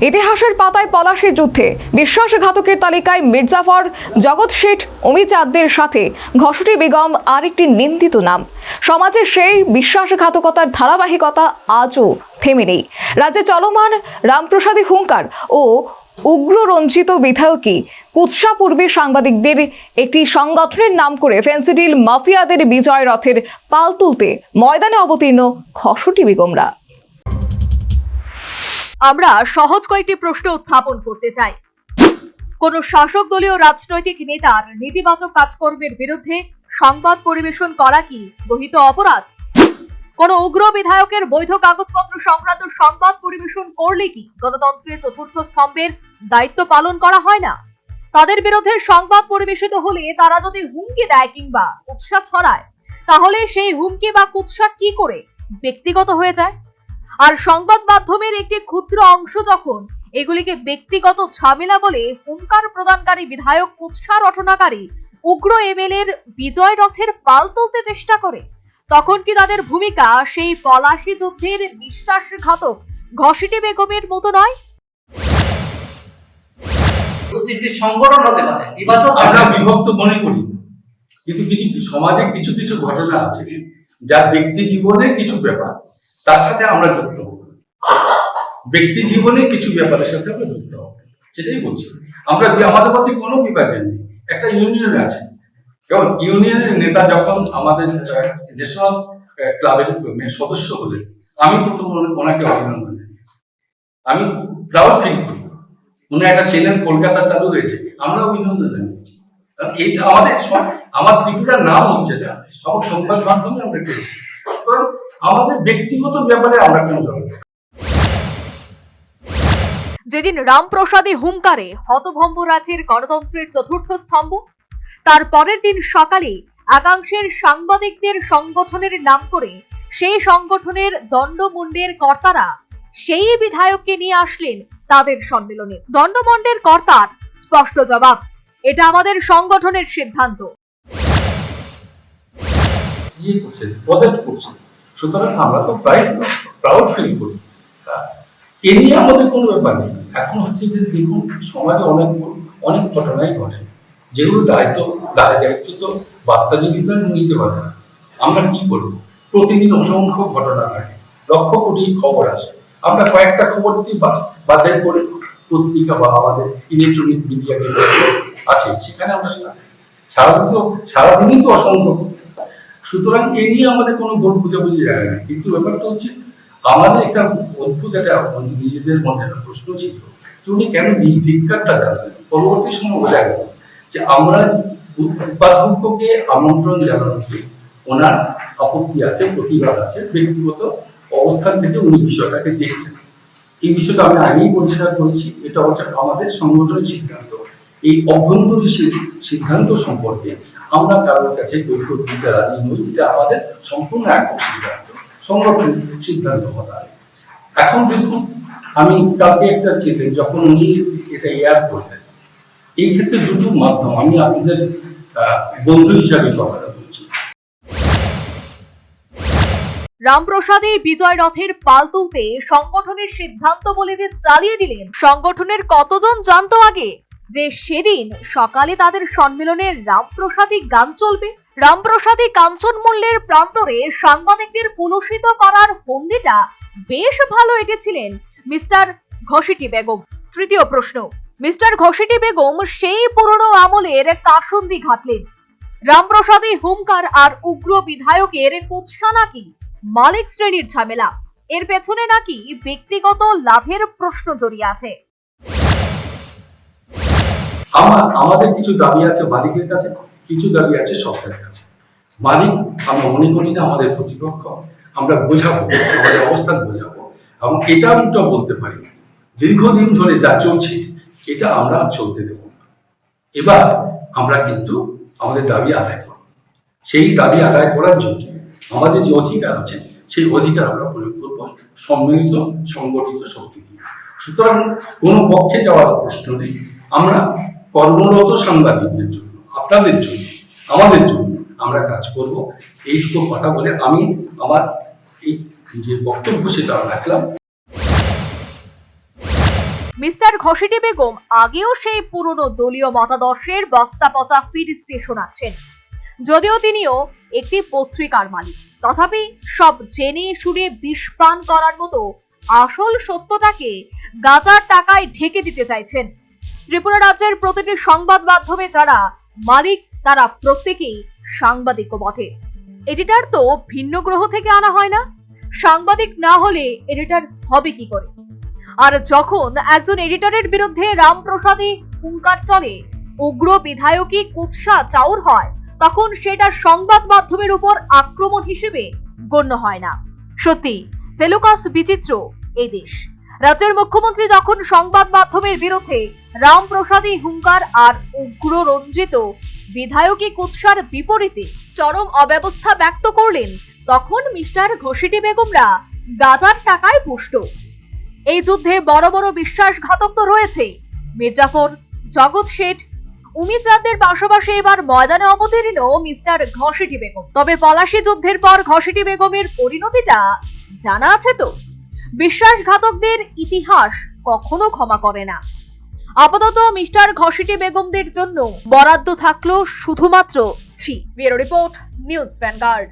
ইতিহাসের পাতায় পলাশীর যুদ্ধে বিশ্বাসঘাতকের তালিকায় মির্জাফর, জগৎ শেঠ, অমিচাঁদদের সাথে ঘসুটি বেগম আরেকটি নিন্দিত নাম। সমাজের সেই বিশ্বাসঘাতকতার ধারাবাহিকতা আজও থেমে নেই। রাজ্যে চলমান রামপ্রসাদী হুঙ্কার ও উগ্ররঞ্জিত বিধায়কী কুৎসা পূর্বে সাংবাদিকদের একটি সংগঠনের নাম করে ফেন্সিডিল মাফিয়াদের বিজয় রথের পাল তুলতে ময়দানে অবতীর্ণ ঘসুটি বেগমরা। আমরা সহজ কয়েকটি প্রশ্ন উত্থাপন করতে চাই। কোন শাসক দলীয় রাজনৈতিক নেতার নেতিবাচক কাজকর্মের বিরুদ্ধে সংবাদ পরিবেশন করা কি গহিত অপরাধ? কোন উগ্র বিধায়কের বৈধ কাগজপত্র সংক্রান্ত সংবাদ পরিবেশন করলে কি গণতন্ত্রের চতুর্থ স্তম্ভের দায়িত্ব পালন করা হয় না? তাদের বিরুদ্ধে সংবাদ পরিবেশিত হলে তারা যদি হুমকি দেয় কিংবা কুৎসা ছড়ায়, তাহলে সেই হুমকি বা কুৎসা কি করে ব্যক্তিগত হয়ে যায়? আর সংবাদ মাধ্যমের একটি ক্ষুদ্র অংশ যখন এগুলিকে ব্যক্তিগত ঝামেলা বলে হুঙ্কার প্রদানকারী বিধায়ক, কুৎসা রটনাকারী উগ্র এমএলএর বিজয় রথের পাল তুলতে চেষ্টা করে, তখন কি তাদের ভূমিকা সেই পলাশী যুদ্ধের বিশ্বাসঘাতক ঘসুটি বেগমের মতো নয়? প্রতিটি সংগঠন হতে পারে নির্বাচন, আমরা বিভক্ত মনে করি, কিন্তু কিছু সমাজে কিছু কিছু ঘটনা আছে যার ব্যক্তি জীবনে কিছু ব্যাপার তার সাথে আমরা যুক্ত হব। ব্যক্তি জীবনে কিছু ব্যাপারের সাথে আমরা যুক্ত হব, সেটাই বলছি। আমরা আমাদের মধ্যে কোনো বিভাজন নেই। একটা ইউনিয়ন আছে, যেমন ইউনিয়নের নেতা যখন আমাদের ন্যাশনাল ক্লাবের সদস্য হলেন, আমি প্রথম ওনাকে অভিনন্দন জানিয়েছি। আমি প্রাউড ফিল করি। উনি একটা চ্যানেল কলকাতা চালু হয়েছে, আমরা অভিনন্দন জানিয়েছি। কারণ এই আমার ত্রিপুরার নাম হচ্ছে না, সব সংবাদ মাধ্যমে আমরা করি। সুতরাং আমাদের ব্যক্তিগত ব্যাপারে আমরা কেন জড়াবো? যেদিন রামপ্রসাদী হুঙ্কারে হতভম্ব রাজ্যের গণতন্ত্রের চতুর্থ স্তম্ভ, তার পরের দিন সকালে একাংশের সাংবাদিকদের সংগঠনের নাম করে সেই সংগঠনের দণ্ডমুণ্ডের কর্তারা সেই বিধায়ককে নিয়ে আসলেন তাদের সম্মেলনে। দণ্ডমুণ্ডের কর্তার স্পষ্ট জবাব, এটা আমাদের সংগঠনের সিদ্ধান্ত। সুতরাং আমরা তো প্রাউড ফিল করি, এ নিয়ে আমাদের কোনো ব্যাপার নেই। এখন হচ্ছে যে দেখুন, সমাজে অনেক ঘটনাই ঘটে যেগুলো দায়িত্ব তো বার্তাজীবীরা নিতে পারে না। আমরা কি করবো? প্রতিদিন অসংখ্য ঘটনা ঘটে, লক্ষ কোটি খবর আসে। আমরা কয়েকটা খবর দিয়ে বাছাই করে পত্রিকা বা আমাদের ইলেকট্রনিক মিডিয়া যেগুলো আছে সেখানে আমরা সারাদিনই তো অসংখ্য। সুতরাং এ নিয়ে আমাদের কোনো ভুল বুঝাবুঝি যায় না। কিন্তু ব্যাপারটা হচ্ছে, আমাদের একটা অদ্ভুত একটা নিজেদের মধ্যে একটা প্রশ্ন ছিল, উনি কেন ধিক্কারটা জানালেন? পরবর্তী সময় বোঝা গেল যে আমরা উপাধ্যক্ষকে আমন্ত্রণ জানানোতে ওনার আপত্তি আছে, প্রতিবাদ আছে, ব্যক্তিগত অবস্থান থেকে উনি বিষয়টাকে দেখছেন। এই বিষয়টা আমি আগেই পরিষ্কার করেছি, এটা হচ্ছে আমাদের সংগঠনের সিদ্ধান্ত। এই অভ্যন্তরীণ সিদ্ধান্ত সম্পর্কে আমরা কারোর কাছে কৈফিয়ত দিতে রাজি নই। এটা আমাদের সম্পূর্ণ একক সিদ্ধান্ত, সংগঠনের সিদ্ধান্ত হতে হবে। এখন দেখুন, আমি কালকে একটা ছিলেন যখন উনি এটা এয়ার করলেন, এই ক্ষেত্রে দুটো মাধ্যম, আমি আপনাদের বন্ধু হিসাবে কথাটা বলছি। রামপ্রসাদী বিজয় রথের পাল তুলতে সংগঠনের সিদ্ধান্ত বলে যে চালিয়ে দিলেন, সংগঠনের কতজন জানতো আগে যে সেদিন সকালে তাদের সম্মেলনে রামপ্রসাদী গান চলবে? রামপ্রসাদী কাঞ্চন মল্লের প্রান্তরে সাংবাদিকদের কুলুষিত করার ভঙ্গিটা বেশ ভালো এঁটেছিলেন মিস্টার ঘসুটি বেগম। তৃতীয় প্রশ্ন, মিস্টার ঘসুটি বেগম সেই পুরনো আমলের কাসুন্দি ঘাটলেন। রামপ্রসাদী হুঙ্কার আর উগ্র বিধায়কের কুৎসা নাকি মালিক শ্রেণীর ঝামেলা, এর পেছনে নাকি ব্যক্তিগত লাভের প্রশ্ন জড়িয়ে আছে। আমাদের কিছু দাবি আছে মালিকের কাছে, কিছু দাবি আছে সরকারের কাছে। মালিক আমরা মনে করি না আমাদের প্রতিপক্ষ, আমরা বোঝাবো, আমাদের অবস্থান বোঝাবো, এবং এটা আমরা বলতে পারি দীর্ঘদিন ধরে যা চলছে এটা আমরা চলতে দেব না। এবার আমরা কিন্তু আমাদের দাবি আদায় করব। সেই দাবি আদায় করার জন্য আমাদের যে অধিকার আছে সেই অধিকার আমরা প্রয়োগ করব সম্মিলিত সংগঠিত শক্তি দিয়ে। সুতরাং কোনো পক্ষে যাওয়ার প্রশ্ন নেই। আমরা কর্মরত সাংবাদিকদের জন্য, আপনাদের জন্য, আমাদের জন্য আমরা কাজ করব। এইটুকু কথা বলে আমি আমার এই যে বক্তব্য সেটা রাখলাম। মিস্টার ঘসেটি বেগম আগেও সেই পুরনো দলীয় মতাদর্শের বস্তা পচা ফিরিস্তি শোনাচ্ছেন। যদিও তিনিও একটি পত্রিকার মালিক, তথাপি সব জেনে শুনে বিষ পান করার মতো আসল সত্যটাকে গাজার টাকায় ঢেকে দিতে চাইছেন। ত্রিপুরা রাজ্যের প্রতিটি সংবাদ মাধ্যমে যারা মালিক তারা প্রত্যেকেই সাংবাদিকও বটে। এডিটর তো ভিন্ন গ্রহ থেকে আনা হয় না, সাংবাদিক না হলে এডিটর হবে কি করে? আর যখন একজন এডিটরের বিরুদ্ধে রামপ্রসাদী হুঙ্কার চলে, উগ্র বিধায়কী কুৎসা চাউর হয়, তখন সেটা সংবাদ মাধ্যমের উপর আক্রমণ হিসেবে গণ্য হয় না। সত্যি সেলুকাস বিচিত্র এই দেশ। রাজ্যের মুখ্যমন্ত্রী যখন সংবাদ মাধ্যমের বিরুদ্ধে রামপ্রসাদী হুঙ্কার আর উগ্র রঞ্জিত বিধায়কী কুৎসার বিপরীতে চরম অব্যবস্থা ব্যক্ত করলেন, তখন মিস্টার ঘসেটি বেগমরা গাজার টাকায় পুষ্ট। এই যুদ্ধে বড় বড় বিশ্বাসঘাতক তো রয়েছে, মির্জাফর, জগৎ শেঠ, উমিচাঁদের পাশাপাশি এবার ময়দানে অবতীর্ণ মিস্টার ঘসেটি বেগম। তবে পলাশী যুদ্ধের পর ঘসেটি বেগমের পরিণতিটা জানা আছে তো? বিশ্বাসঘাতকদের ইতিহাস কখনো ক্ষমা করে না। আপাতত মিস্টার ঘসেটি বেগমদের জন্য বরাদ্দ থাকলো শুধুমাত্র ব্যুরো রিপোর্ট, নিউজ ভ্যানগার্ড।